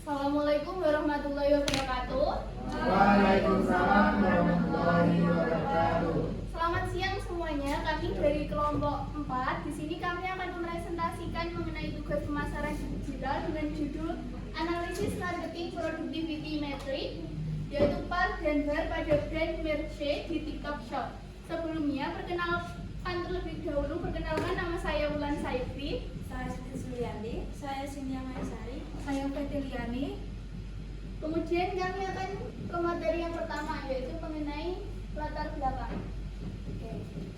Assalamualaikum warahmatullahi wabarakatuh. Waalaikumsalam warahmatullahi wabarakatuh. Selamat siang semuanya. Kami dari kelompok 4. Di sini kami akan mempresentasikan mengenai tugas pemasaran digital dengan judul Analisis Marketing Productivity Metric, yaitu par dan bar pada brand Merce di TikTok Shop. Sebelumnya, perkenalkan terlebih dahulu, perkenalkan nama saya Wulan Saifri. Saya Siti Sulianti, saya Sintia Maisari, Saya Fetiliani. Kemudian kami akan ke materi yang pertama, yaitu mengenai latar belakang.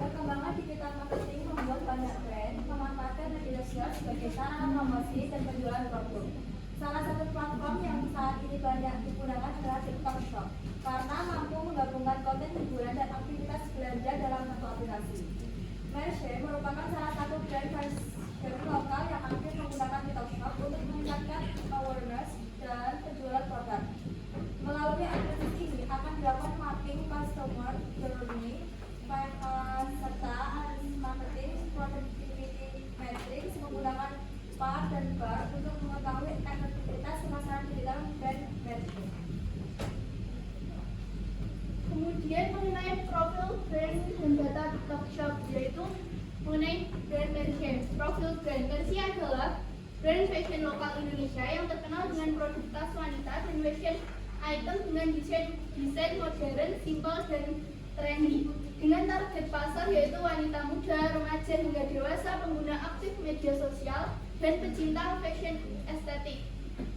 perkembangan digital marketing membuat banyak brand memanfaatkan media sosial sebagai sarana promosi dan penjualan produk. Salah satu platform yang saat ini banyak digunakan adalah TikTok Shop karena mampu menggabungkan konten hiburan dan aktivitas belanja dalam satu aplikasi. Merce merupakan salah satu brand lokal yang aktif menggunakan TikTok Shop untuk meningkatkan awareness dan penjualan produk. Melalui aplikasi ini akan dilakukan mapping customer journey, serta analisis marketing productivity metrics menggunakan par dan bar untuk mengetahui efektivitas pemasaran digital brand Merce. Kemudian mengenai profil brand dan data TikTok Shop, yaitu mengenai brand Merce. Profil brand Merce adalah brand fashion lokal Indonesia yang terkenal dengan produk tas wanita dan fashion item dengan desain modern, simpel, dan trendy. Dengan target pasar yaitu wanita muda, remaja hingga dewasa, pengguna aktif media sosial, dan pecinta fashion estetik.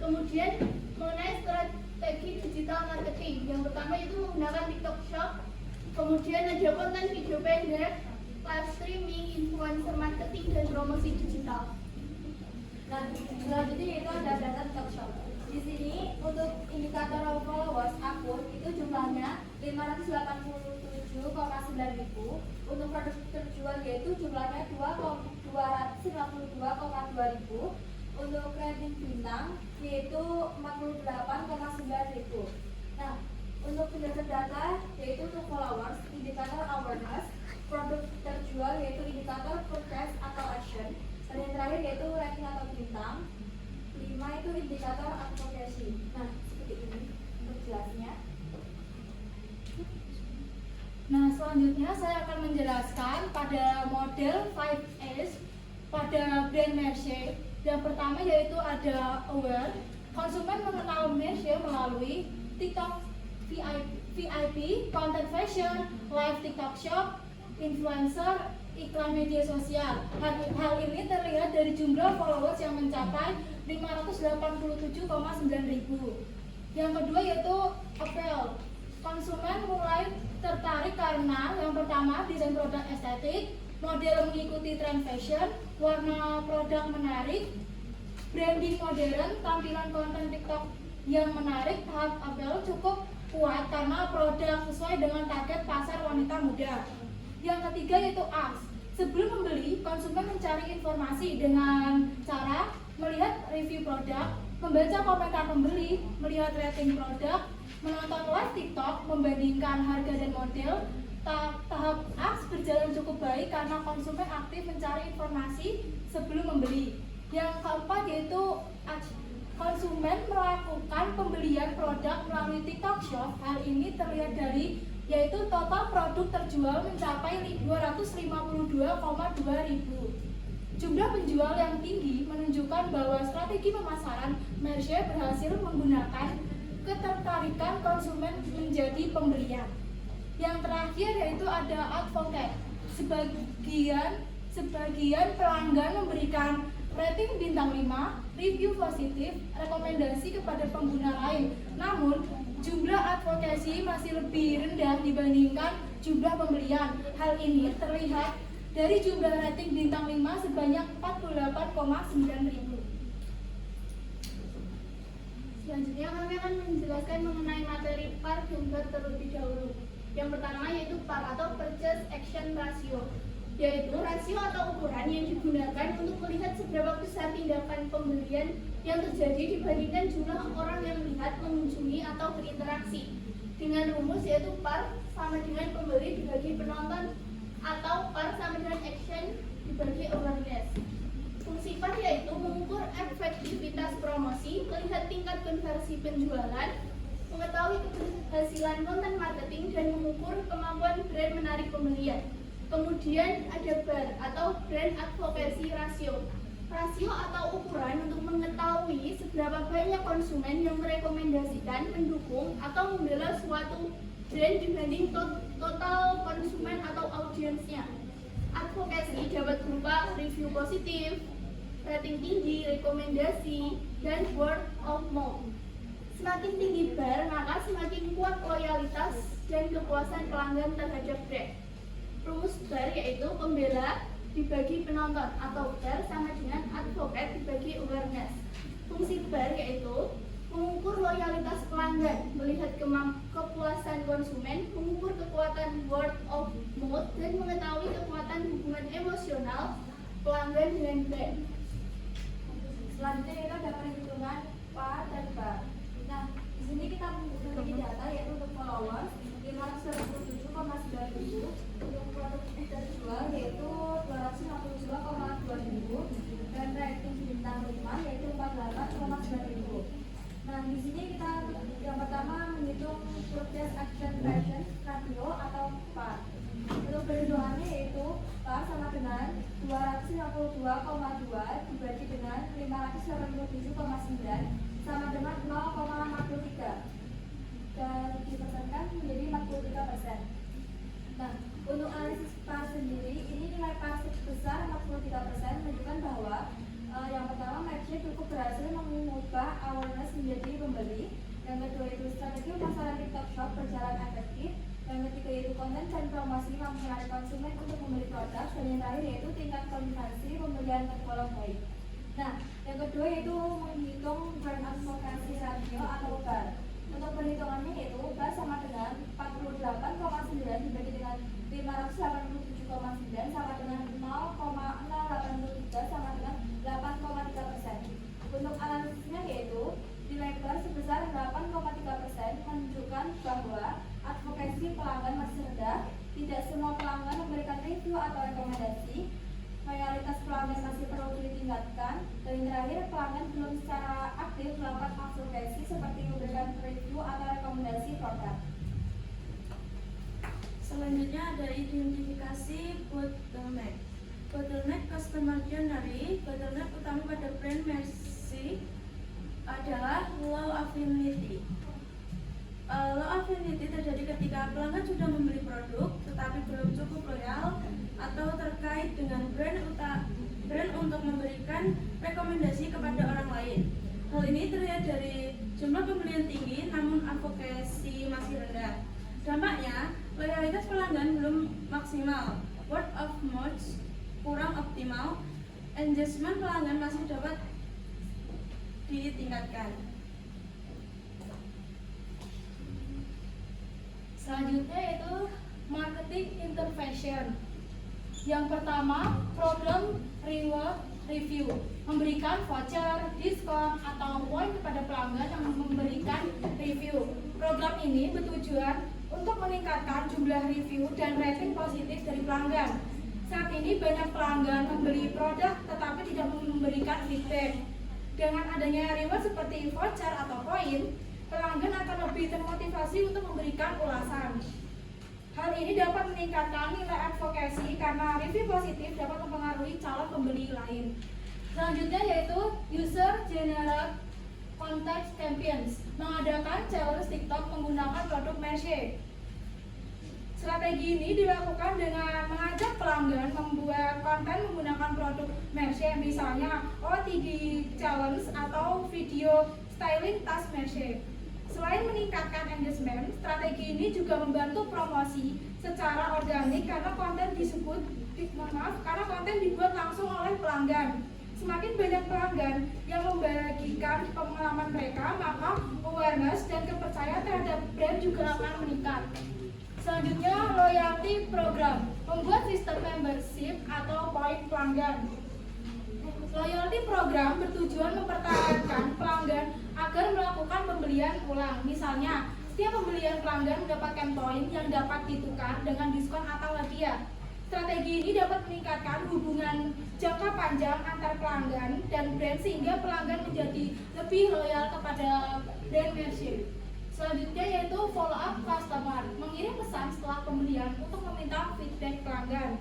Kemudian mengenai strategi digital marketing, yang pertama itu menggunakan TikTok Shop. Kemudian ada konten video pendek, live streaming, influencer marketing, dan promosi digital. Nah, selanjutnya yaitu ada data TikTok Shop. Di sini untuk indikator followers akun itu jumlahnya 587,9 ribu. Untuk produk terjual yaitu jumlahnya 252,2 ribu. Untuk rating bintang yaitu 48,9 ribu. Nah, untuk penjelasan data yaitu untuk followers, indikator awareness, produk terjual yaitu indikator purchase atau action, dan yang terakhir yaitu ranking atau bintang. 5 itu indikator advokasi. Nah, seperti ini untuk jelasnya. Nah, selanjutnya saya akan menjelaskan pada model 5S pada brand Merce. Yang pertama yaitu ada aware. Konsumen mengenal Merce melalui TikTok VIP, content fashion, live TikTok shop, influencer, iklan media sosial. Hal ini terlihat dari jumlah followers yang mencapai 587,9 ribu. Yang kedua yaitu appeal. Konsumen mulai tertarik karena yang pertama desain produk estetik, model mengikuti tren fashion, warna produk menarik, branding modern, tampilan konten TikTok yang menarik. Tahap appeal cukup kuat karena produk sesuai dengan target pasar wanita muda. Yang ketiga yaitu ask. Sebelum membeli, konsumen mencari informasi dengan cara melihat review produk, membaca komentar pembeli, melihat rating produk, menonton live TikTok, membandingkan harga dan model. Tahap ask berjalan cukup baik karena konsumen aktif mencari informasi sebelum membeli. Yang keempat yaitu konsumen melakukan pembelian produk melalui TikTok Shop. Hal ini terlihat dari yaitu total produk terjual mencapai 252,2 ribu. Jumlah penjual yang tinggi menunjukkan bahwa strategi pemasaran Merce berhasil menggunakan ketertarikan konsumen menjadi pembelian. Yang terakhir yaitu ada advocate. Sebagian pelanggan memberikan rating bintang 5, review positif, rekomendasi kepada pengguna lain. Namun, jumlah advokasi masih lebih rendah dibandingkan jumlah pembelian. Hal ini terlihat dari jumlah rating bintang 5 sebanyak 48,9 ribu. Selanjutnya kami akan menjelaskan mengenai materi par dan bar terlebih dahulu. Yang pertama yaitu par atau purchase action ratio, yaitu rasio atau ukuran yang digunakan untuk melihat seberapa besar tindakan pembelian yang terjadi dibandingkan jumlah orang yang melihat, mengunjungi, atau berinteraksi. Dengan rumus yaitu par sama dengan pembeli dibagi penonton, atau par sama dengan action dibagi awareness. Fungsi PAR yaitu mengukur efektivitas promosi, melihat tingkat konversi penjualan, mengetahui keberhasilan konten marketing, dan mengukur kemampuan brand menarik pembelian. Kemudian ada BAR atau Brand Advocacy Ratio. Rasio atau ukuran untuk mengetahui seberapa banyak konsumen yang merekomendasikan, mendukung, atau membela suatu brand dibanding total konsumen atau audiensnya. Advokasi dapat berupa review positif, rating tinggi, rekomendasi, dan word of mouth. Semakin tinggi BAR, maka semakin kuat loyalitas dan kepuasan pelanggan terhadap brand. Rumus BAR yaitu pembela dibagi penonton atau BAR sama dengan advocate dibagi awareness. Fungsi BAR yaitu mengukur loyalitas pelanggan, melihat kepuasan konsumen, mengukur kekuatan word of mouth, dan mengetahui kekuatan hubungan emosional pelanggan dengan brand. Selanjutnya kita ada perhitungan PAR dan BAR. Nah, di sini kita memiliki data yaitu untuk followers 597,9 ribu, untuk produk terjual yaitu 252,2 ribu, dan rating bintang 5 yaitu 48,9 ribu. Nah, di sini kita yang pertama menghitung purchase action ratio atau PAR. Untuk perhitungannya yaitu PAR sama dengan 252,2 dibagi dengan 587,9 sama dengan 0,43 dan dipersenkan menjadi 43%. Nah, untuk analisis PAR sendiri, ini nilai PAR sebesar 43% menunjukkan bahwa yang pertama, Mercy cukup berhasil mengubah awareness menjadi pembeli. Yang kedua itu strategi pemasaran TikTok Shop berjalan efektif. Yang ketiga itu konten dan promosi mampu menarik konsumen untuk membeli produk. Dan yang terakhir yaitu tingkat konversi pembelian tergolong baik. Nah, yang kedua yaitu menghitung brand advocacy ratio atau BAR. Untuk perhitungannya yaitu BAR sama dengan 48,9 dibagi dengan 587,9 sama dengan 0,083 sama dengan 8,3%. Untuk analisisnya yaitu nilai BAR sebesar 8,3% menunjukkan bahwa advokasi pelanggan masih rendah, tidak semua pelanggan memberikan review atau rekomendasi, loyalitas pelanggan masih perlu ditingkatkan, dan yang terakhir pelanggan belum secara aktif melakukan advokasi seperti memberikan review atau rekomendasi produk. Selanjutnya ada identifikasi bottleneck. Bottleneck customer journey. Bottleneck utama pada brand Mercy adalah low affinity. Low affinity terjadi ketika pelanggan sudah membeli produk tetapi belum cukup loyal atau terkait dengan brand untuk memberikan rekomendasi kepada orang lain. Hal ini terlihat dari jumlah pembelian tinggi namun advokasi masih rendah. Dampaknya, loyalitas pelanggan belum maksimal, word of mouth kurang optimal, engagement pelanggan masih dapat ditingkatkan. Selanjutnya yaitu marketing intervention. Yang pertama, program reward review, memberikan voucher, diskon, atau poin kepada pelanggan yang memberikan review. Program ini bertujuan untuk meningkatkan jumlah review dan rating positif dari pelanggan. Saat ini banyak pelanggan membeli produk tetapi tidak memberikan feedback. Dengan adanya reward seperti voucher atau poin, pelanggan akan lebih termotivasi untuk memberikan ulasan. Hal ini dapat meningkatkan nilai advokasi karena review positif dapat mempengaruhi calon pembeli lain. Selanjutnya yaitu user generate content campaigns, mengadakan challenge TikTok menggunakan produk Mercy. Strategi ini dilakukan dengan mengajak pelanggan membuat konten menggunakan produk Mercy, misalnya OOTD challenge atau video styling tas Mercy. Selain meningkatkan engagement, strategi ini juga membantu promosi secara organik karena konten dibuat langsung oleh pelanggan. Semakin banyak pelanggan yang membagikan pengalaman mereka, maka awareness dan kepercayaan terhadap brand juga akan meningkat. Selanjutnya, loyalty program, membuat sistem membership atau poin pelanggan. Loyalty program bertujuan mempertahankan pelanggan agar melakukan pembelian ulang. Misalnya, setiap pembelian pelanggan mendapatkan poin yang dapat ditukar dengan diskon atau hadiah. Strategi ini dapat meningkatkan hubungan jangka panjang antar pelanggan dan brand sehingga pelanggan menjadi lebih loyal kepada brand Mercy. Selanjutnya yaitu follow up customer, mengirim pesan setelah pembelian untuk meminta feedback pelanggan.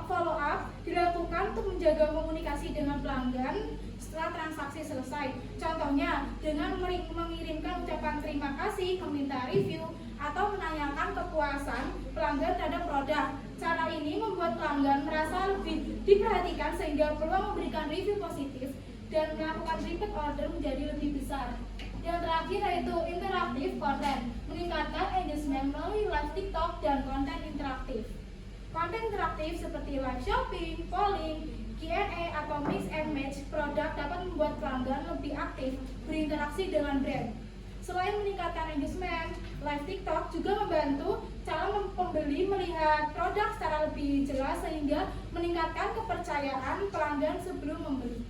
Follow up dilakukan untuk menjaga komunikasi dengan pelanggan setelah transaksi selesai. Contohnya dengan mengirimkan ucapan terima kasih, meminta review, atau menanyakan kepuasan pelanggan terhadap produk. Cara ini membuat pelanggan merasa lebih diperhatikan sehingga peluang memberikan review positif dan melakukan repeat order menjadi lebih besar. Yang terakhir yaitu interaktif content, meningkatkan engagement melalui live TikTok dan konten interaktif. Konten interaktif seperti live shopping, polling, Q&A, atau mix and match produk dapat membuat pelanggan lebih aktif berinteraksi dengan brand. Selain meningkatkan engagement, live TikTok juga membantu calon pembeli melihat produk secara lebih jelas sehingga meningkatkan kepercayaan pelanggan sebelum membeli.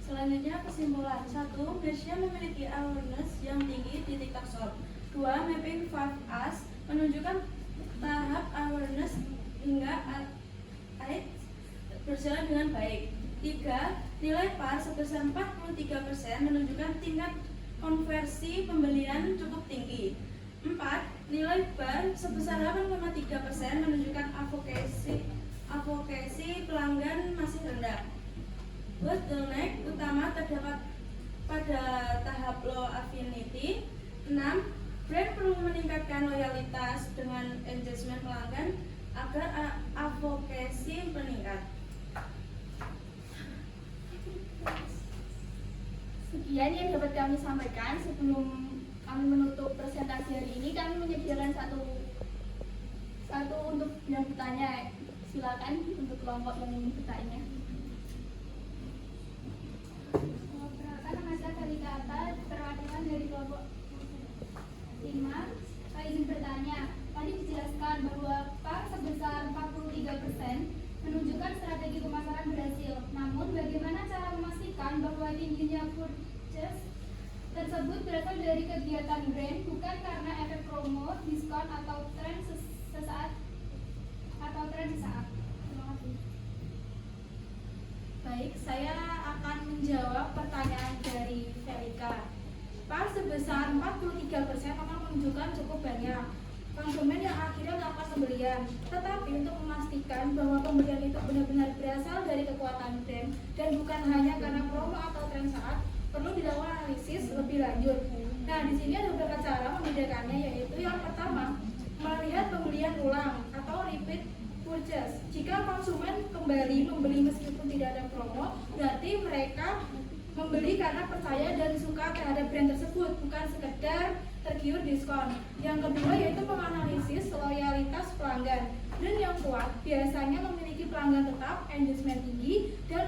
Selanjutnya kesimpulan. 1. Mercy memiliki awareness yang tinggi di TikTok Shop. 2. Mapping 5As menunjukkan tahap awareness hingga AID berjalan dengan baik. 3. Nilai PAR sebesar 43% menunjukkan tingkat konversi pembelian cukup tinggi. 4. Nilai BAR sebesar 8,3% menunjukkan advokasi pelanggan masih rendah. Bottleneck utama terdapat pada tahap low affinity. 6. Brand perlu meningkatkan loyalitas dengan engagement pelanggan agar advokasi meningkat. Sekian yang dapat kami sampaikan. Sebelum kami menutup presentasi hari ini, kami menyediakan satu untuk yang bertanya. Silakan untuk kelompok yang ingin bertanya. Perkenalkan, nama saya Kalika Atta, perwakilan dari kelompok 5. Saya izin bertanya, tadi dijelaskan bahwa PAR sebesar 43% menunjukkan strategi pemasaran berhasil. Namun, bagaimana cara memastikan bahwa tingginya purchase tersebut berasal dari kegiatan brand, bukan karena efek promo, diskon, atau tren sesaat? Terima kasih. Baik, saya akan menjawab pertanyaan dari Velika. PAR sebesar 43% akan menunjukkan cukup banyak konsumen yang akhirnya melakukan pembelian. Tetapi untuk memastikan bahwa pembelian itu benar-benar berasal dari kekuatan brand dan bukan hanya karena promo atau tren saat, perlu dilakukan analisis lebih lanjut. Nah, di sini ada beberapa cara membedakannya, yaitu yang pertama, melihat pembelian ulang atau repeat purchase. Jika konsumen kembali membeli meskipun tidak ada promo, berarti mereka membeli karena percaya dan suka terhadap brand tersebut, bukan sekedar tergiur diskon. Yang kedua yaitu menganalisis loyalitas pelanggan. Brand yang kuat biasanya memiliki pelanggan tetap, engagement tinggi, dan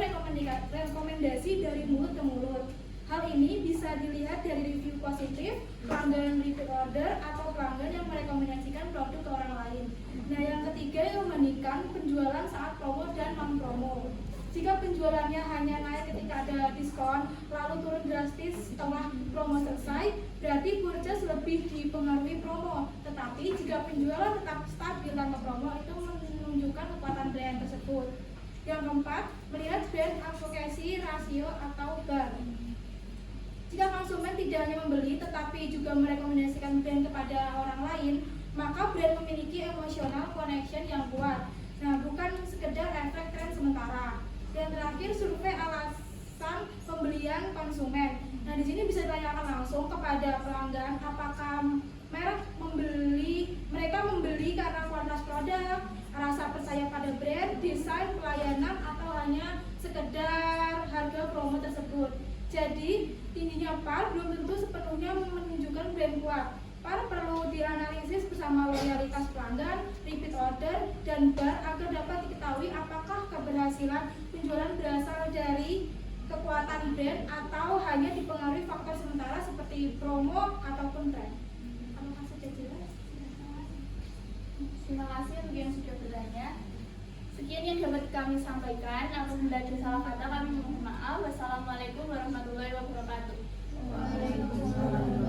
rekomendasi dari mulut ke mulut. Hal ini bisa dilihat dari review positif, pelanggan repeat order, atau pelanggan yang merekomendasikan produk ke orang lain. Nah, yang ketiga yang membandingkan penjualan saat promo dan non-promo. Jika penjualannya hanya naik ketika ada diskon, lalu turun drastis setelah promo selesai, berarti purchase lebih dipengaruhi promo. Tetapi jika penjualan tetap stabil tanpa promo, itu menunjukkan kekuatan brand tersebut. Yang keempat, melihat brand advocacy rasio atau BAR. Jika konsumen tidak hanya membeli, tetapi juga merekomendasikan brand kepada orang lain, maka brand memiliki emotional connection yang kuat. Nah, bukan sekedar efek tren sementara. Dan terakhir, survei alasan pembelian konsumen. Nah, di sini bisa ditanyakan langsung kepada pelanggan apakah mereka membeli karena kualitas produk, rasa percaya pada brand, desain, pelayanan, atau hanya sekedar harga promo tersebut. Jadi, tingginya PAR belum tentu sepenuhnya menunjukkan brand kuat. PAR perlu dianalisis bersama loyalitas pelanggan, repeat order, dan BAR agar dapat diketahui apakah keberhasilan penjualan berasal dari kekuatan brand atau hanya dipengaruhi faktor sementara seperti promo ataupun tren. Apakah sudah jelas? Terima kasih untuk yang sudah bertanya. Sekian yang dapat kami sampaikan. Apabila ada salah kata, kami mohon maaf. Wassalamualaikum warahmatullahi wabarakatuh. Waalaikumsalam.